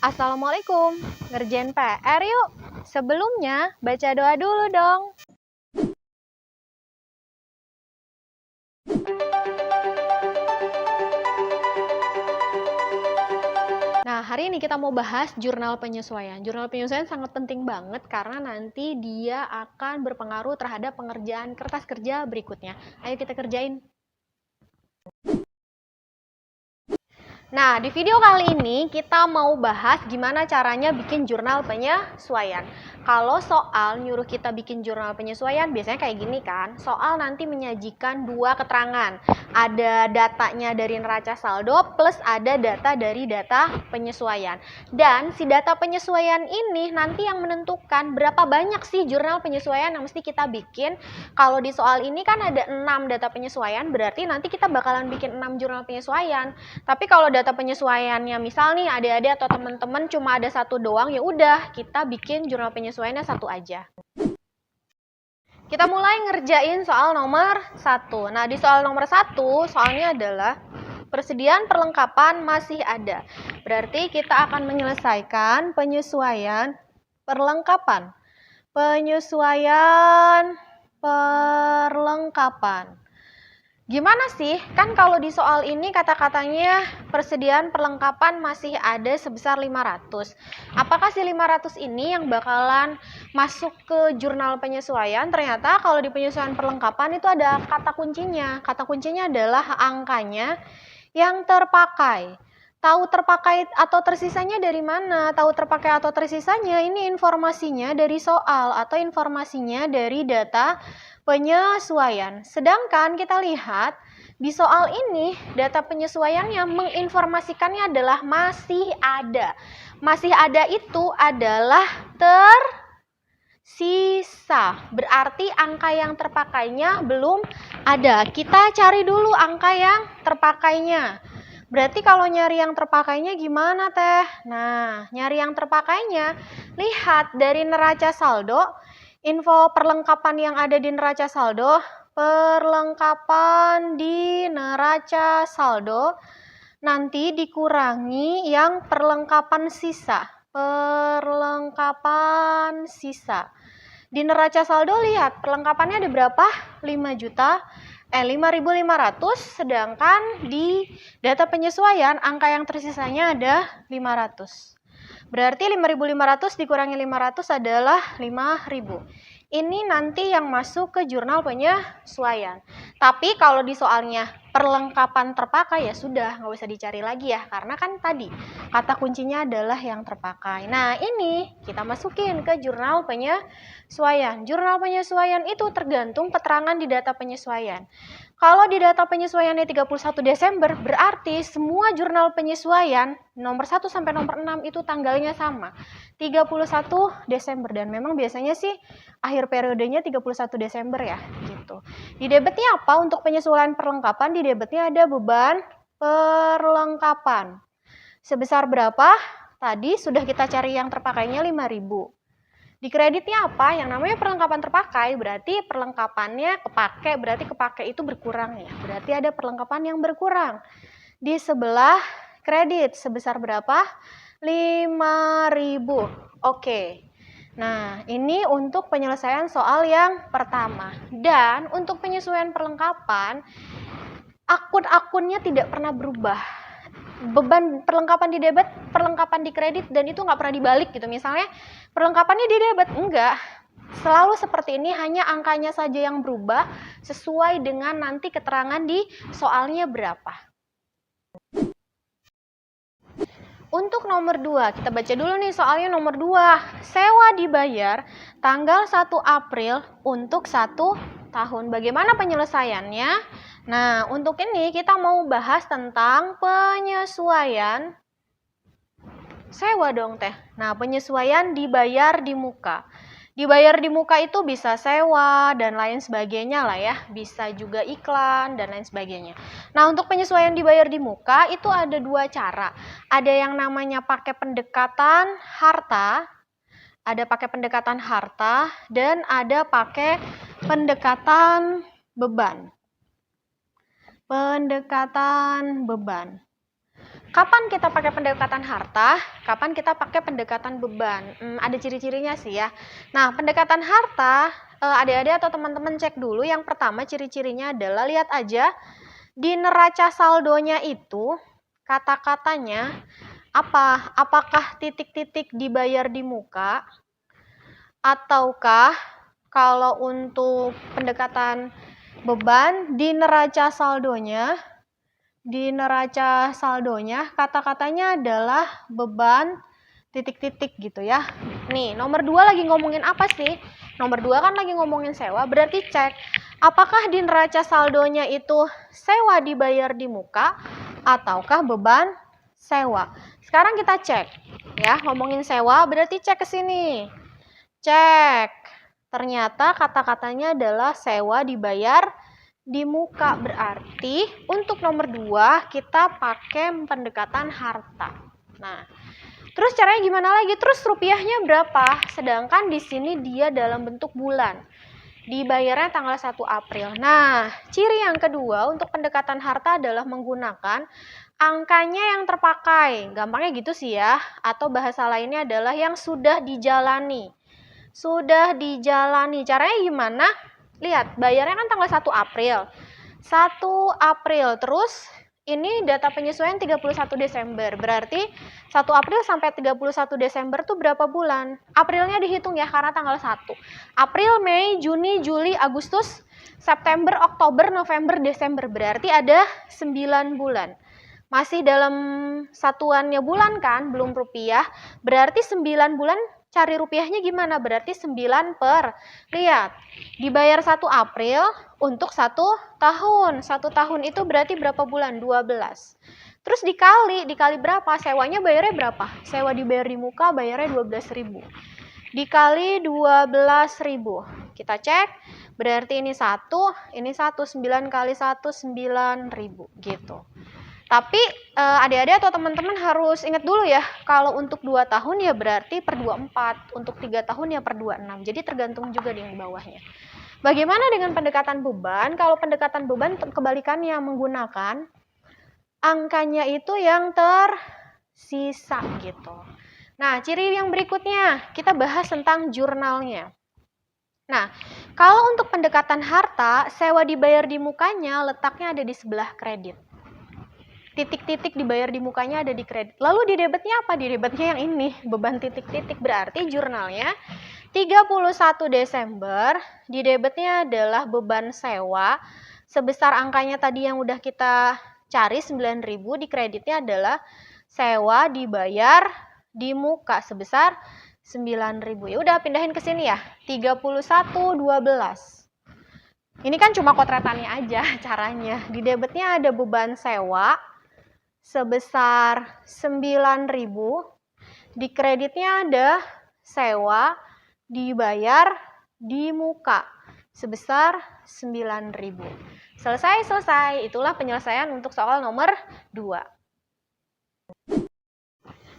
Assalamualaikum, ngerjain PR yuk. Sebelumnya, baca doa dulu dong. Nah, hari ini kita mau bahas jurnal penyesuaian. Jurnal penyesuaian sangat penting banget karena nanti dia akan berpengaruh terhadap pengerjaan kertas kerja berikutnya. Ayo kita kerjain. Nah, di video kali ini kita mau bahas gimana caranya bikin jurnal penyesuaian. Kalau soal nyuruh kita bikin jurnal penyesuaian, biasanya kayak gini kan. Soal nanti menyajikan dua keterangan. Ada datanya dari neraca saldo plus ada data dari data penyesuaian. Dan si data penyesuaian ini nanti yang menentukan berapa banyak sih jurnal penyesuaian yang mesti kita bikin. Kalau di soal ini kan ada 6 data penyesuaian, berarti nanti kita bakalan bikin 6 jurnal penyesuaian. Tapi kalau data penyesuaiannya misal nih adik-adik atau teman-teman cuma ada satu doang, ya udah kita bikin jurnal penyesuaiannya satu aja. Kita mulai ngerjain soal nomor 1. Nah, di soal nomor 1 soalnya adalah persediaan perlengkapan masih ada. Berarti kita akan menyelesaikan penyesuaian perlengkapan. Penyesuaian perlengkapan. Gimana sih? Kan kalau di soal ini kata-katanya persediaan perlengkapan masih ada sebesar 500. Apakah si 500 ini yang bakalan masuk ke jurnal penyesuaian? Ternyata kalau di penyesuaian perlengkapan itu ada kata kuncinya. Kata kuncinya adalah angkanya yang terpakai. Tahu terpakai atau tersisanya dari mana? Tahu terpakai atau tersisanya ini informasinya dari soal atau informasinya dari data penyesuaian. Sedangkan kita lihat di soal ini data penyesuaiannya menginformasikannya adalah masih ada. Masih ada itu adalah tersisa. Berarti angka yang terpakainya belum ada. Kita cari dulu angka yang terpakainya. Berarti kalau nyari yang terpakainya gimana teh? Nah, nyari yang terpakainya, lihat dari neraca saldo, info perlengkapan yang ada di neraca saldo, perlengkapan di neraca saldo, nanti dikurangi yang perlengkapan sisa. Perlengkapan sisa. Di neraca saldo lihat, perlengkapannya ada berapa? 5.500, sedangkan di data penyesuaian angka yang tersisanya ada 500. Berarti 5.500 dikurangi 500 adalah 5.000. Ini nanti yang masuk ke jurnal penyesuaian. Tapi kalau di soalnya perlengkapan terpakai ya sudah, nggak usah dicari lagi ya. Karena kan tadi kata kuncinya adalah yang terpakai. Nah ini kita masukin ke jurnal penyesuaian. Jurnal penyesuaian itu tergantung keterangan di data penyesuaian. Kalau di data penyesuaiannya 31 Desember, berarti semua jurnal penyesuaian nomor 1 sampai nomor 6 itu tanggalnya sama. 31 Desember dan memang biasanya sih akhir periodenya 31 Desember ya, gitu. Di debitnya apa? Untuk penyesuaian perlengkapan di debitnya ada beban perlengkapan. Sebesar berapa? Tadi sudah kita cari yang terpakainya 5.000. Di kreditnya apa? Yang namanya perlengkapan terpakai berarti perlengkapannya kepake, berarti kepake itu berkurang ya. Berarti ada perlengkapan yang berkurang. Di sebelah kredit sebesar berapa? 5.000. Oke. Nah, ini untuk penyelesaian soal yang pertama. Dan untuk penyesuaian perlengkapan, akun-akunnya tidak pernah berubah. Beban perlengkapan di debit, perlengkapan di kredit, dan itu nggak pernah dibalik gitu. Misalnya perlengkapannya di debit, enggak. Selalu seperti ini, hanya angkanya saja yang berubah sesuai dengan nanti keterangan di soalnya berapa. Untuk nomor 2, kita baca dulu nih soalnya nomor 2. Sewa dibayar tanggal 1 April untuk 1 tahun. Bagaimana penyelesaiannya? Nah, untuk ini kita mau bahas tentang penyesuaian sewa dong teh. Nah, penyesuaian dibayar di muka. Dibayar di muka itu bisa sewa dan lain sebagainya lah ya. Bisa juga iklan dan lain sebagainya. Nah, untuk penyesuaian dibayar di muka itu ada dua cara. Ada yang namanya pakai pendekatan harta. Ada pakai pendekatan harta dan ada pakai pendekatan beban. Pendekatan beban. Kapan kita pakai pendekatan harta, kapan kita pakai pendekatan beban? Ada ciri-cirinya sih ya. Nah, pendekatan harta, adik-adik atau teman-teman cek dulu. Yang pertama ciri-cirinya adalah lihat aja di neraca saldonya itu kata-katanya apa? Apakah titik-titik dibayar di muka, ataukah kalau untuk pendekatan beban di neraca saldonya kata-katanya adalah beban titik-titik gitu ya. Nih, nomor 2 lagi ngomongin apa sih? Nomor 2 kan lagi ngomongin sewa, berarti cek apakah di neraca saldonya itu sewa dibayar di muka ataukah beban sewa. Sekarang kita cek ya, ngomongin sewa berarti cek ke sini. Cek. Ternyata kata-katanya adalah sewa dibayar di muka, berarti untuk nomor 2 kita pakai pendekatan harta. Nah, terus caranya gimana lagi? Terus rupiahnya berapa? Sedangkan di sini dia dalam bentuk bulan. Dibayarnya tanggal 1 April. Nah, ciri yang kedua untuk pendekatan harta adalah menggunakan angkanya yang terpakai. Gampangnya gitu sih ya. Atau bahasa lainnya adalah yang sudah dijalani. Sudah dijalani. Caranya gimana? Lihat, bayarnya kan tanggal 1 April. 1 April. Terus ini data penyesuaian 31 Desember. Berarti 1 April sampai 31 Desember tuh berapa bulan? Aprilnya dihitung ya karena tanggal 1. April, Mei, Juni, Juli, Agustus, September, Oktober, November, Desember. Berarti ada 9 bulan. Masih dalam satuannya bulan kan, belum rupiah. Berarti 9 bulan. Cari rupiahnya gimana? Berarti 9 per. Lihat, dibayar 1 April untuk 1 tahun. 1 tahun itu berarti berapa bulan? 12. Terus dikali berapa? Sewanya bayarnya berapa? Sewa dibayar di muka bayarnya 12.000. Dikali 12.000. Kita cek, berarti ini 1, 9 kali 1, 9.000 gitu. Tapi adik-adik atau teman-teman harus ingat dulu ya, kalau untuk 2 tahun ya berarti per 24, untuk 3 tahun ya per 26. Jadi tergantung juga di bawahnya. Bagaimana dengan pendekatan beban? Kalau pendekatan beban kebalikannya menggunakan angkanya itu yang tersisa gitu. Nah, ciri yang berikutnya kita bahas tentang jurnalnya. Nah, kalau untuk pendekatan harta, sewa dibayar di mukanya letaknya ada di sebelah kredit. Titik-titik dibayar di mukanya ada di kredit. Lalu di debitnya apa? Di debitnya yang ini, beban titik-titik. Berarti jurnalnya 31 Desember, di debitnya adalah beban sewa sebesar angkanya tadi yang udah kita cari 9.000, di kreditnya adalah sewa dibayar di muka sebesar 9.000. Ya udah pindahin ke sini ya. 31/12. Ini kan cuma kotretannya aja caranya. Di debitnya ada beban sewa sebesar 9.000, di kreditnya ada sewa dibayar di muka sebesar 9.000. Selesai. Itulah penyelesaian untuk soal nomor 2.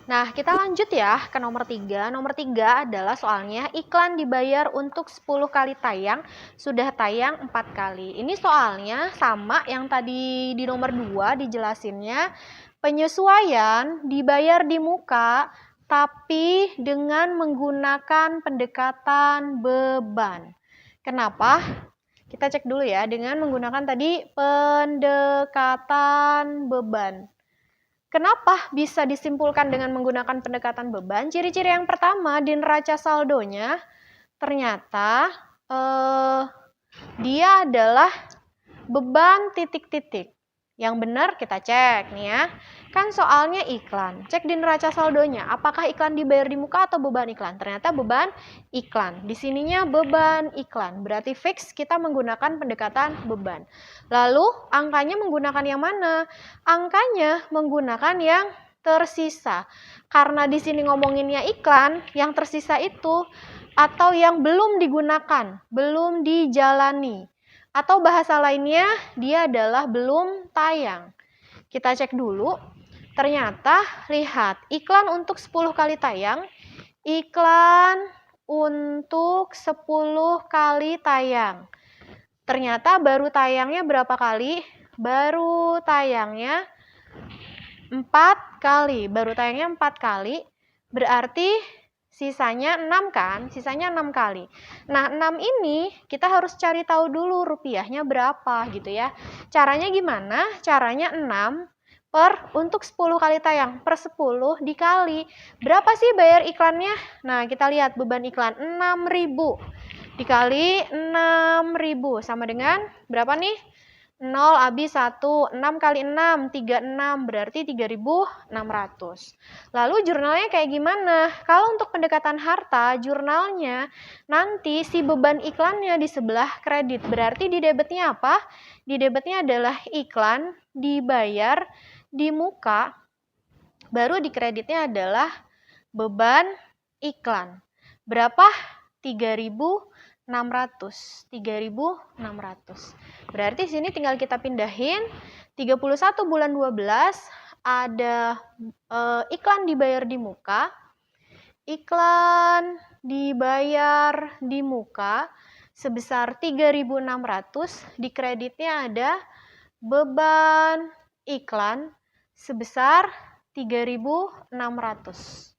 Nah, kita lanjut ya ke nomor 3. Nomor 3 adalah soalnya iklan dibayar untuk 10 kali tayang, sudah tayang 4 kali. Ini soalnya sama yang tadi di nomor 2 dijelasinnya, penyesuaian dibayar di muka tapi dengan menggunakan pendekatan beban. Kenapa? Kita cek dulu ya, dengan menggunakan tadi pendekatan beban. Kenapa bisa disimpulkan dengan menggunakan pendekatan beban? Ciri-ciri yang pertama, di neraca saldonya ternyata dia adalah beban titik-titik. Yang benar kita cek nih ya. Kan soalnya iklan. Cek di neraca saldonya, apakah iklan dibayar di muka atau beban iklan? Ternyata beban iklan. Di sininya beban iklan. Berarti fix kita menggunakan pendekatan beban. Lalu angkanya menggunakan yang mana? Angkanya menggunakan yang tersisa. Karena di sini ngomonginnya iklan, yang tersisa itu atau yang belum digunakan, belum dijalani. Atau bahasa lainnya, dia adalah belum tayang. Kita cek dulu. Ternyata, lihat, iklan untuk 10 kali tayang. Iklan untuk 10 kali tayang. Ternyata baru tayangnya berapa kali? Baru tayangnya 4 kali. Baru tayangnya 4 kali. Berarti sisanya 6 kan? Sisanya 6 kali. Nah, 6 ini kita harus cari tahu dulu rupiahnya berapa gitu ya. Caranya gimana? Caranya 6 untuk 10 kali tayang. Per 10 dikali. Berapa sih bayar iklannya? Nah, kita lihat beban iklan 6.000. Dikali 6.000 sama dengan berapa nih? 0 habis 1, 6 kali 6, 36, berarti 3.600. Lalu jurnalnya kayak gimana? Kalau untuk pendekatan harta, jurnalnya nanti si beban iklannya di sebelah kredit. Berarti di debitnya apa? Di debitnya adalah iklan, dibayar di muka, baru di kreditnya adalah beban iklan. Berapa? 3.600. 3.600. Berarti sini tinggal kita pindahin 31 bulan 12 ada iklan dibayar di muka. Iklan dibayar di muka sebesar 3.600, di kreditnya ada beban iklan sebesar 3.600.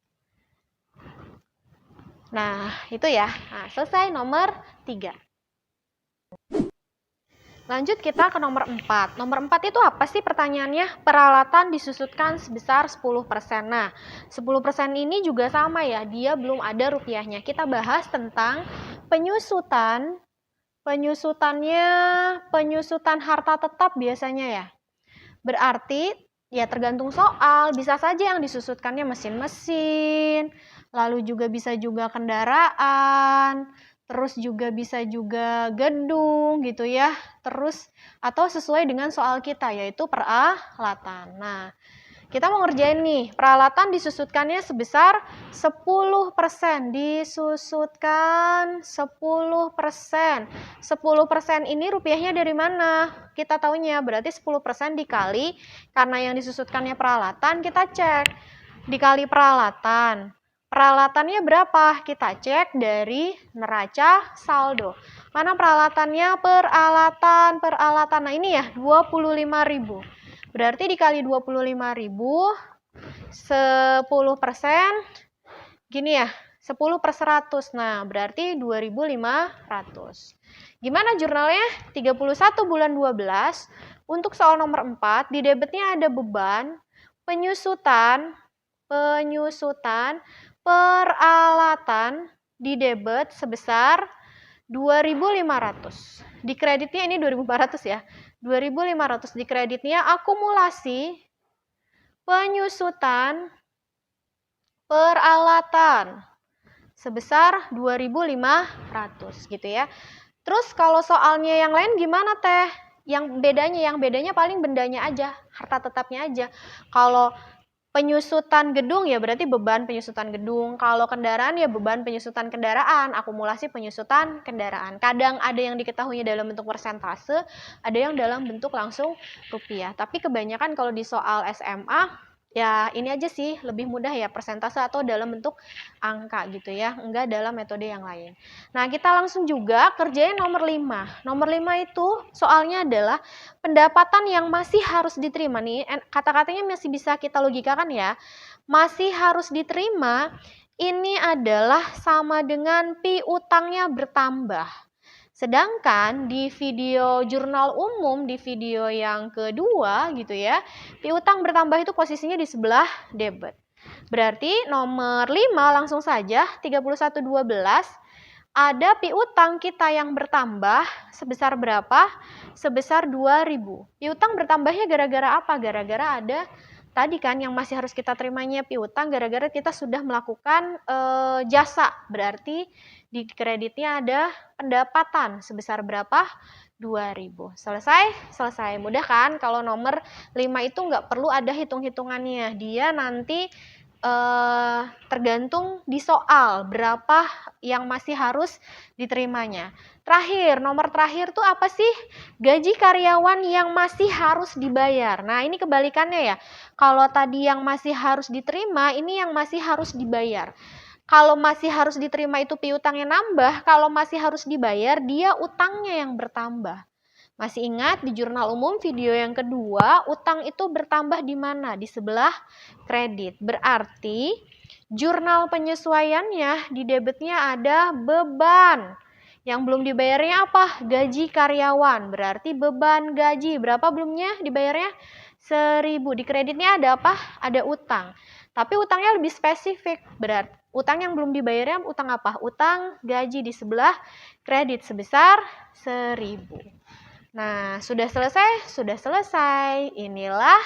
Nah, itu ya. Nah, selesai nomor 3. Lanjut kita ke nomor 4. Nomor 4 itu apa sih pertanyaannya? Peralatan disusutkan sebesar 10%. Nah, 10% ini juga sama ya, dia belum ada rupiahnya. Kita bahas tentang penyusutan. Penyusutan harta tetap biasanya ya. Berarti ya tergantung soal, bisa saja yang disusutkannya mesin-mesin, lalu juga bisa juga kendaraan, terus juga bisa juga gedung gitu ya. Terus atau sesuai dengan soal kita yaitu peralatan. Nah, kita mau ngerjain nih, peralatan disusutkannya sebesar 10%. Disusutkan 10%. 10% ini rupiahnya dari mana? Kita taunya berarti 10% dikali, karena yang disusutkannya peralatan, kita cek. Dikali peralatan. Peralatannya berapa? Kita cek dari neraca saldo. Mana peralatannya? Peralatan. Nah ini ya, 25.000. Berarti dikali 25.000, 10%, gini ya, 10 per 100. Nah, berarti 2.500. Gimana jurnalnya? 31 bulan 12. Untuk soal nomor 4, di debitnya ada beban penyusutan peralatan di debit sebesar 2.500. Di kreditnya ini 2.400 ya. 2.500 di kreditnya akumulasi penyusutan peralatan sebesar 2.500 gitu ya. Terus kalau soalnya yang lain gimana teh? Yang bedanya paling bendanya aja, harta tetapnya aja. Kalau penyusutan gedung ya berarti beban penyusutan gedung. Kalau kendaraan ya beban penyusutan kendaraan, akumulasi penyusutan kendaraan. Kadang ada yang diketahui dalam bentuk persentase, ada yang dalam bentuk langsung rupiah. Tapi kebanyakan kalau di soal SMA ya ini aja sih lebih mudah ya, persentase atau dalam bentuk angka gitu ya, enggak dalam metode yang lain. Nah, kita langsung juga kerjain nomor 5. Nomor 5 itu soalnya adalah pendapatan yang masih harus diterima nih. Kata-katanya masih bisa kita logikakan ya. Masih harus diterima ini adalah sama dengan piutangnya bertambah. Sedangkan di video jurnal umum, di video yang kedua gitu ya, piutang bertambah itu posisinya di sebelah debit. Berarti nomor 5 langsung saja, 31.12, ada piutang kita yang bertambah sebesar berapa? Sebesar 2.000. Piutang bertambahnya gara-gara apa? Gara-gara ada tadi kan yang masih harus kita terimanya piutang gara-gara kita sudah melakukan jasa. Berarti di kreditnya ada pendapatan sebesar berapa? 2.000. Selesai. Mudah kan? Kalau nomor 5 itu nggak perlu ada hitung-hitungannya. Dia nanti tergantung di soal berapa yang masih harus diterimanya. Terakhir, nomor terakhir tuh apa sih? Gaji karyawan yang masih harus dibayar. Nah, ini kebalikannya ya. Kalau tadi yang masih harus diterima, ini yang masih harus dibayar. Kalau masih harus diterima itu piutangnya nambah, kalau masih harus dibayar, dia utangnya yang bertambah. Masih ingat di jurnal umum video yang kedua, utang itu bertambah di mana? Di sebelah kredit. Berarti jurnal penyesuaiannya di debitnya ada beban. Yang belum dibayarnya apa? Gaji karyawan. Berarti beban gaji. Berapa belumnya dibayarnya? 1.000. Di kreditnya ada apa? Ada utang. Tapi utangnya lebih spesifik. Berarti utang yang belum dibayarnya utang apa? Utang gaji di sebelah kredit sebesar 1.000. Nah, sudah selesai? Sudah selesai. Inilah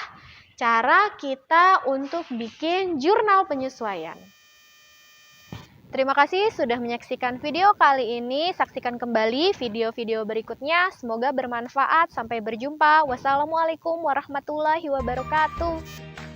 cara kita untuk bikin jurnal penyesuaian. Terima kasih sudah menyaksikan video kali ini. Saksikan kembali video-video berikutnya. Semoga bermanfaat. Sampai berjumpa. Wassalamualaikum warahmatullahi wabarakatuh.